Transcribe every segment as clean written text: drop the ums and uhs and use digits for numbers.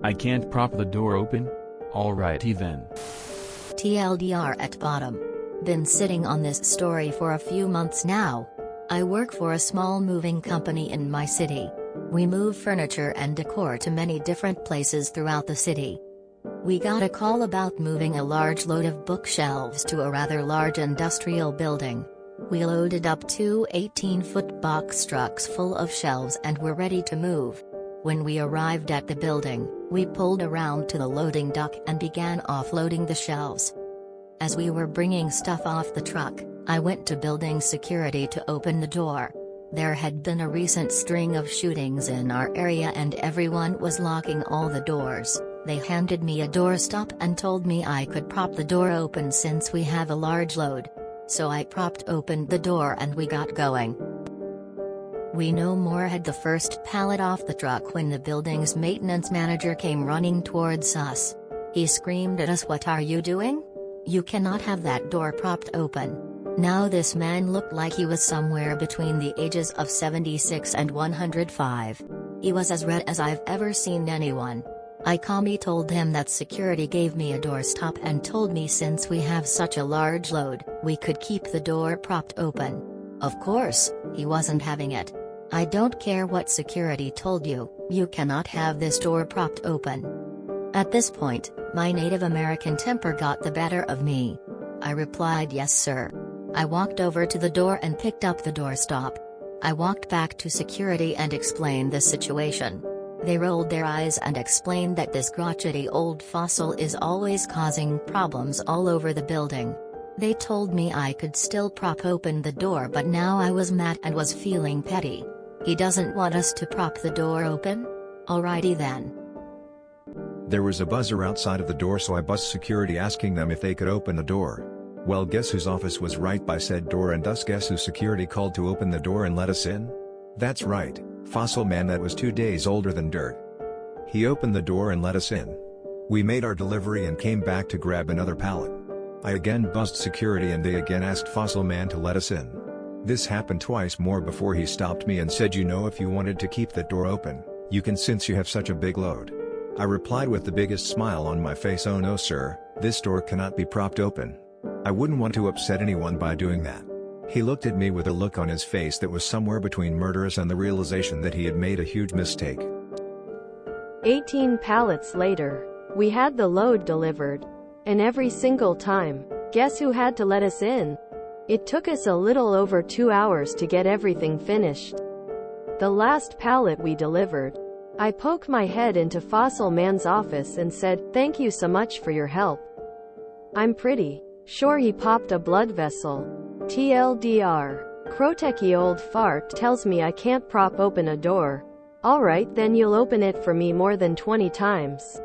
I can't prop the door open? Alrighty then. TLDR at bottom. Been sitting on this story for a few months now. I work for a small moving company in my city. We move furniture and decor to many different places throughout the city. We got a call about moving a large load of bookshelves to a rather large industrial building. We loaded up two 18-foot box trucks full of shelves and were ready to move. When we arrived at the building, we pulled around to the loading dock and began offloading the shelves. As we were bringing stuff off the truck, I went to building security to open the door. There had been a recent string of shootings in our area and everyone was locking all the doors. They handed me a doorstop and told me I could prop the door open since we have a large load. So I propped open the door and we got going. We no more had the first pallet off the truck when the building's maintenance manager came running towards us. He screamed at us, "What are you doing? You cannot have that door propped open." Now this man looked like he was somewhere between the ages of 76 and 105. He was as red as I've ever seen anyone. I calmly told him that security gave me a doorstop and told me since we have such a large load, we could keep the door propped open. Of course, he wasn't having it. "I don't care what security told you, you cannot have this door propped open." At this point, my Native American temper got the better of me. I replied, "Yes sir." I walked over to the door and picked up the doorstop. I walked back to security and explained the situation. They rolled their eyes and explained that this crotchety old fossil is always causing problems all over the building. They told me I could still prop open the door, but now I was mad and was feeling petty. He doesn't want us to prop the door open? Alrighty then. There was a buzzer outside of the door, so I buzzed security asking them if they could open the door. Well, guess whose office was right by said door, and thus guess who security called to open the door and let us in? That's right, Fossil Man that was 2 days older than dirt. He opened the door and let us in. We made our delivery and came back to grab another pallet. I again buzzed security and they again asked Fossil Man to let us in. This happened twice more before he stopped me and said, "You know, if you wanted to keep that door open, you can since you have such a big load." I replied with the biggest smile on my face, "Oh no sir, this door cannot be propped open. I wouldn't want to upset anyone by doing that." He looked at me with a look on his face that was somewhere between murderous and the realization that he had made a huge mistake. 18 pallets later, we had the load delivered. And every single time, guess who had to let us in? It took us a little over 2 hours to get everything finished. The last pallet we delivered, I poked my head into Fossil Man's office and said, "Thank you so much for your help. I'm pretty sure he popped a blood vessel." TLDR. Crotechie old fart tells me I can't prop open a door. Alright then, you'll open it for me more than 20 times.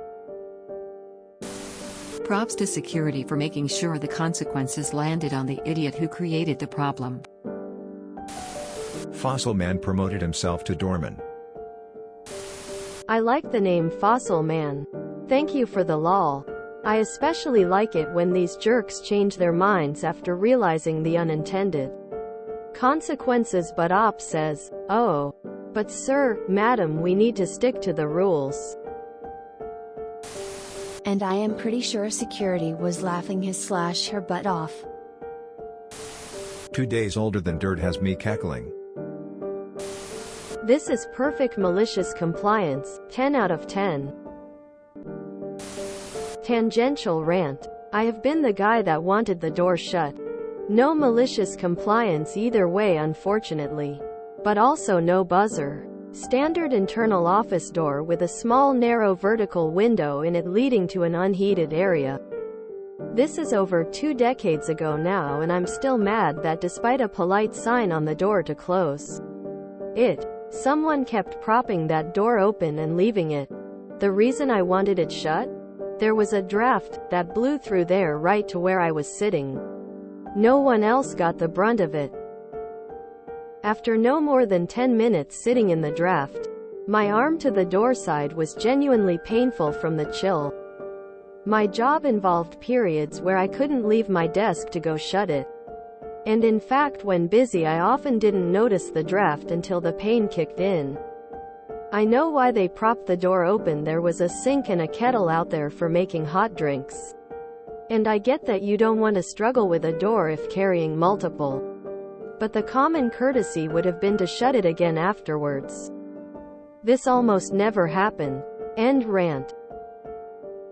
Props to security for making sure the consequences landed on the idiot who created the problem. Fossil Man promoted himself to doorman. I like the name Fossil Man. Thank you for the lol. I especially like it when these jerks change their minds after realizing the unintended consequences, but Op says, "Oh. But sir, madam, we need to stick to the rules." And I am pretty sure security was laughing his/her butt off. 2 days older than dirt has me cackling. This is perfect malicious compliance, 10 out of 10. Tangential rant. I have been the guy that wanted the door shut. No malicious compliance either way, unfortunately. But also no buzzer. Standard internal office door with a small narrow vertical window in it leading to an unheated area. This is over 2 decades ago now, and I'm still mad that despite a polite sign on the door to close it, someone kept propping that door open and leaving it. The reason I wanted it shut? There was a draft that blew through there right to where I was sitting. No one else got the brunt of it. After no more than 10 minutes sitting in the draft, my arm to the door side was genuinely painful from the chill. My job involved periods where I couldn't leave my desk to go shut it. And in fact, when busy, I often didn't notice the draft until the pain kicked in. I know why they propped the door open. There was a sink and a kettle out there for making hot drinks. And I get that you don't want to struggle with a door if carrying multiple. But the common courtesy would have been to shut it again afterwards. This almost never happened. End rant.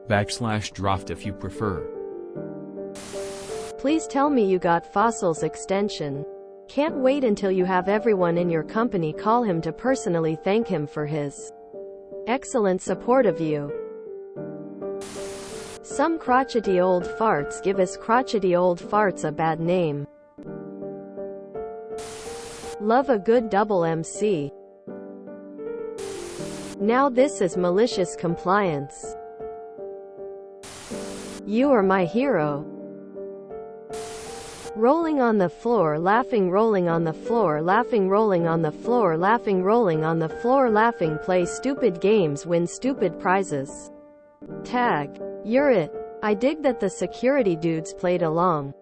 /draft if you prefer. Please tell me you got Fossil's extension. Can't wait until you have everyone in your company call him to personally thank him for his excellent support of you. Some crotchety old farts give us crotchety old farts a bad name. Love a good double MC. Now this is malicious compliance. You are my hero. Rolling on the floor, laughing, rolling on the floor, laughing, rolling on the floor, laughing, rolling on the floor, laughing, play stupid games, win stupid prizes. Tag. You're it. I dig that the security dudes played along.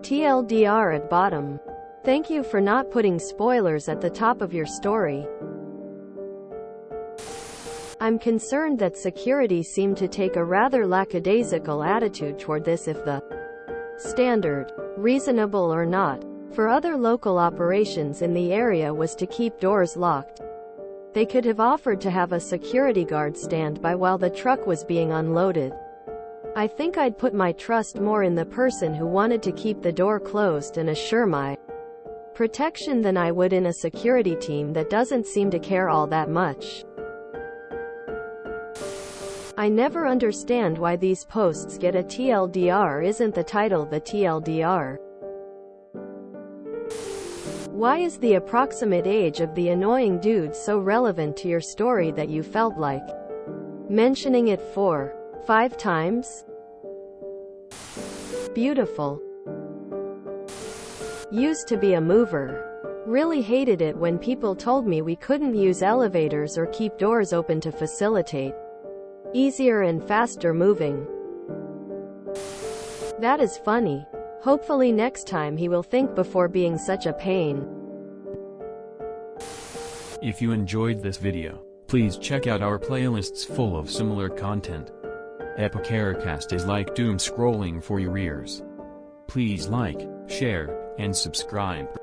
TLDR at bottom. Thank you for not putting spoilers at the top of your story. I'm concerned that security seemed to take a rather lackadaisical attitude toward this, if the standard, reasonable or not, for other local operations in the area was to keep doors locked. They could have offered to have a security guard stand by while the truck was being unloaded. I think I'd put my trust more in the person who wanted to keep the door closed and assure my protection than I would in a security team that doesn't seem to care all that much. I never understand why these posts get a TLDR. Isn't the title the TLDR? Why is the approximate age of the annoying dude so relevant to your story that you felt like mentioning it 4-5 times? Beautiful. Used to be a mover. Really hated it when people told me we couldn't use elevators or keep doors open to facilitate easier and faster moving. That is funny. Hopefully next time he will think before being such a pain. If you enjoyed this video, please check out our playlists full of similar content. Epicaricast is like doom scrolling for your ears. Please like, share, and subscribe.